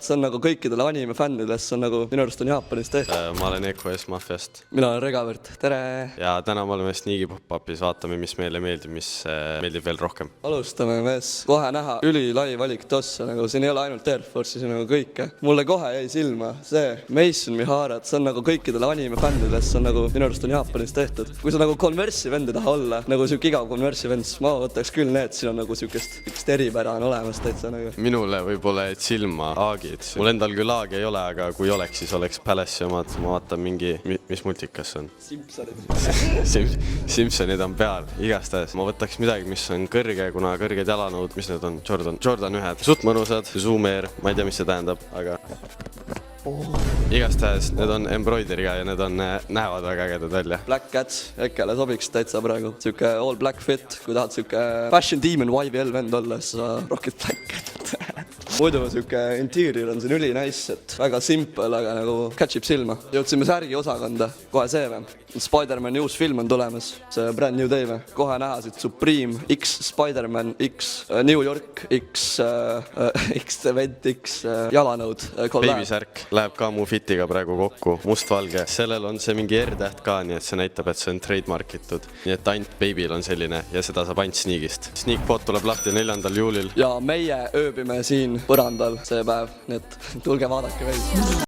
See on nagu kõikidele anime fännidest, see on nagu minu arust on Jaapanis tehtud. Ma olen Eko S Mafiast. Mina olen Regavert, tere! Ja täna me oleme Sneaky Pop-Upis, vaatame, mis meile meeldib, mis meeldib veel rohkem. Alustame, mees. Kohe näha ülilai valik tossa, nagu siin ei ole ainult Air Force'is, nagu kõike. Mulle kohe jäi silma see Mason Mihara, see on nagu kõikidele anime fännidest, see on nagu minu arust on Jaapanis tehtud. Kui sa nagu Converse'i vend ei taha olla, nagu siuke igav Converse'i vend, siis ma võtaks küll need, siin on nagu siukest eripära on olemas täitsa nagu. Minule võib-olla jäid silma Aagid. Mul endal küll Aagi ei ole, aga kui oleks, siis oleks Palace'i omad. Ma vaatan mingi, mis multikas on? Simpsonid. Simpsonid on peal, igastahes. Ma võtaks midagi, mis on kõrge, kuna kõrged jalanõud, mis need on? Jordan 1. Suht mõnusad, Zoom Air, ma ei tea, mis see tähendab, aga... Igastahes, need on embroideriga ja need on, näevad väga ägedad välja. Black Cats, Ekele sobiks täitsa praegu. Siuke all black fit, kui tahad siuke Fashion Demon YBL vend olla, siis sa rohkid Black Cat. Muidu siuke interior on siin üli nice, et väga simple, aga nagu catchib silma. Jõudsime särgi osakonda, kohe see või? Spider-Mani uus film on tulemas, see Brand New Day või? Kohe näha siit Supreme, X Spider-Man, X New York, X Event, X jalanõud. Babysärk läheb ka mu fitiga praegu kokku, mustvalge. Sellel on see mingi R-täht ka, nii et see näitab, et see on trademarkitud. Nii et ainult Babyl on selline ja seda saab ainult Sneakist. Sneakbot tuleb lahti 4. juulil. Ja meie ööbime siin põrandal see päev, nii et tulge vaadake veidi.